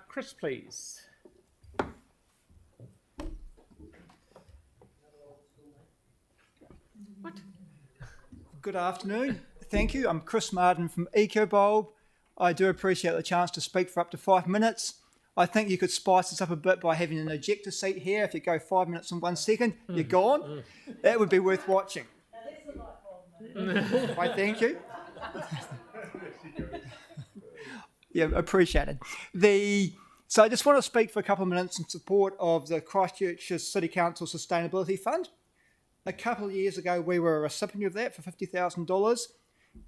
Chris, please. What? Good afternoon. Thank you. I'm Chris Mardon from Ecobulb. I do appreciate the chance to speak for up to 5 minutes. I think you could spice this up a bit by having an ejector seat here. If you go 5 minutes and 1 second, you're gone. That would be worth watching. Why, thank you. Yeah, appreciated. So I just want to speak for a couple of minutes in support of the Christchurch City Council Sustainability Fund. A couple of years ago, we were a recipient of that for $50,000,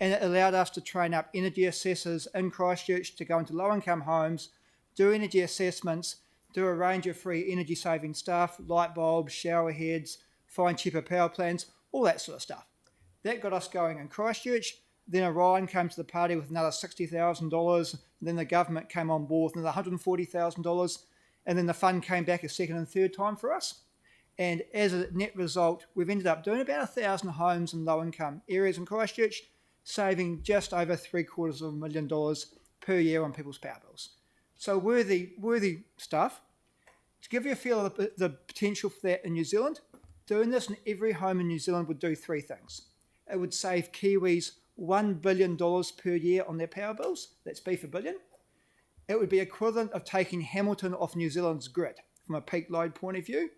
and it allowed us to train up energy assessors in Christchurch to go into low-income homes, do energy assessments, do a range of free energy-saving stuff, light bulbs, shower heads, find cheaper power plants, all that sort of stuff. That got us going in Christchurch. Then Orion came to the party with another $60,000. Then the government came on board with another $140,000. And then the fund came back a second and third time for us. And as a net result, we've ended up doing about 1,000 homes in low-income areas in Christchurch, saving just over $750,000 per year on people's power bills. So worthy stuff. To give you a feel of the potential for that in New Zealand, doing this in every home in New Zealand would do three things. It would save Kiwis $1 billion per year on their power bills. That's B for billion. It would be equivalent of taking Hamilton off New Zealand's grid from a peak load point of view.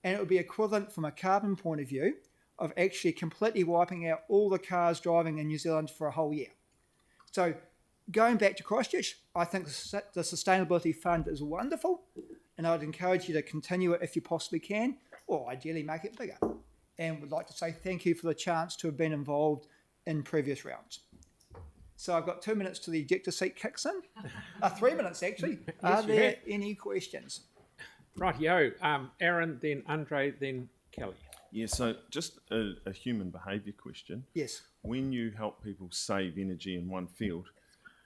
And it would be equivalent from a carbon point of view of actually completely wiping out all the cars driving in New Zealand for a whole year. So going back to Christchurch, I think the Sustainability Fund is wonderful, and I'd encourage you to continue it if you possibly can, or ideally make it bigger. And would like to say thank you for the chance to have been involved in previous rounds. So I've got 2 minutes till the ejector seat kicks in. 3 minutes actually. Are there any questions? Rightio. Aaron, then Andre, then Kelly. Yeah, so just a human behaviour question. Yes. When you help people save energy in one field,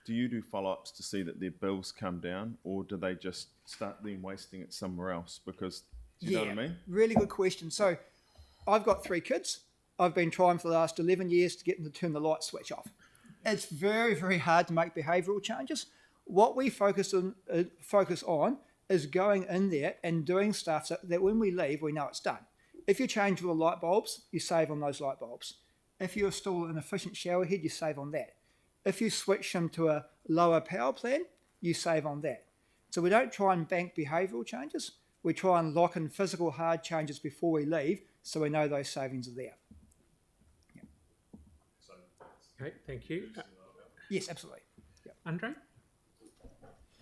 do you do follow-ups to see that their bills come down, or do they just start then wasting it somewhere else? Because, do you know what I mean? Really good question. So I've got 3 kids. I've been trying for the last 11 years to get them to turn the light switch off. It's very, very hard to make behavioural changes. What we focus on is going in there and doing stuff so that when we leave, we know it's done. If you change all the light bulbs, you save on those light bulbs. If you install an efficient shower head, you save on that. If you switch them to a lower power plan, you save on that. So we don't try and bank behavioural changes. We try and lock in physical hard changes before we leave so we know those savings are there. Yeah. Okay, thank you. Yes, absolutely. Yep. Andre?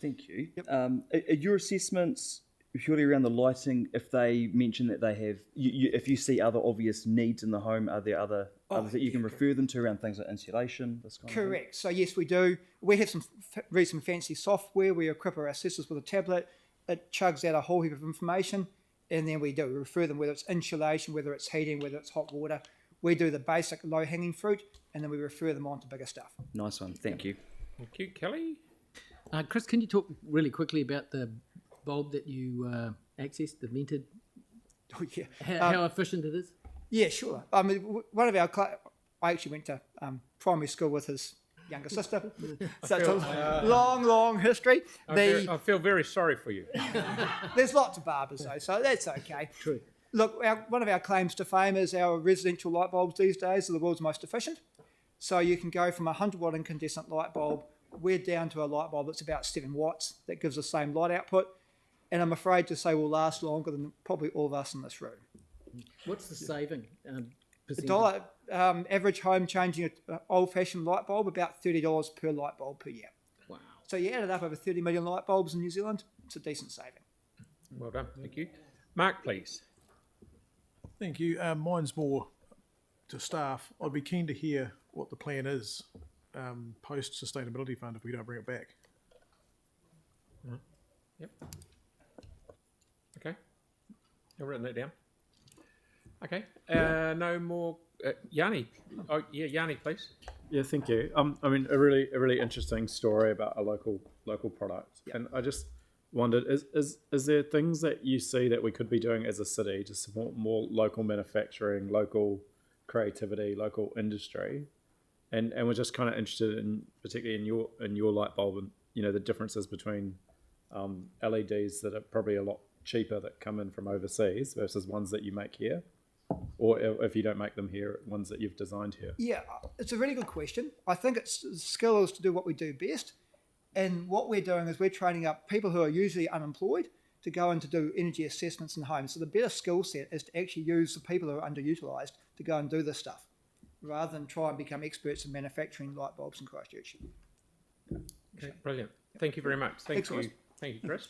Thank you. Yep. Are your assessments purely around the lighting? If they mention that they have, if you see other obvious needs in the home, are there others that you can refer them to around things like insulation? This kind Correct. Of So yes, we do. We have some fancy software. We equip our assessors with a tablet. It chugs out a whole heap of information, and then we refer them, whether it's insulation, whether it's heating, whether it's hot water. We do the basic low-hanging fruit, and then we refer them on to bigger stuff. Nice one. Thank you. Thank you. Kelly? Chris, can you talk really quickly about the bulb that you accessed, the vented? Oh, yeah. How efficient it is? Yeah, sure. I mean, one of our I actually went to primary school with his younger sister, so it's a long history. I feel very sorry for you. There's lots of barbers though, so that's okay. True. Look, one of our claims to fame is our residential light bulbs these days are the world's most efficient. So you can go from a 100-watt incandescent light bulb, we're down to a light bulb that's about 7 watts that gives the same light output, and I'm afraid to say will last longer than probably all of us in this room. What's the saving? $1 average home changing an old-fashioned light bulb, about $30 per light bulb per year. Wow. So you add it up over 30 million light bulbs in New Zealand, it's a decent saving. Well done. Thank you. Mark, please. Thank you. Mine's more to staff. I'd be keen to hear what the plan is post-Sustainability Fund if we don't bring it back. Yep. Okay. I've written that down. Okay. No more. Yanni. Oh, yeah, Yanni, please. Yeah, thank you. I mean, a really interesting story about a local product, and I just wondered, is there things that you see that we could be doing as a city to support more local manufacturing, local creativity, local industry, and we're just kind of interested in, particularly in your light bulb, and the differences between LEDs that are probably a lot cheaper that come in from overseas versus ones that you make here? Or if you don't make them here, ones that you've designed here? Yeah, it's a really good question. I think it's skill is to do what we do best. And what we're doing is we're training up people who are usually unemployed to go and to do energy assessments in homes. So the better skill set is to actually use the people who are underutilised to go and do this stuff, rather than try and become experts in manufacturing light bulbs in Christchurch. Okay, brilliant. Thank you very much. Thank Excellent. you. Thank you, Chris.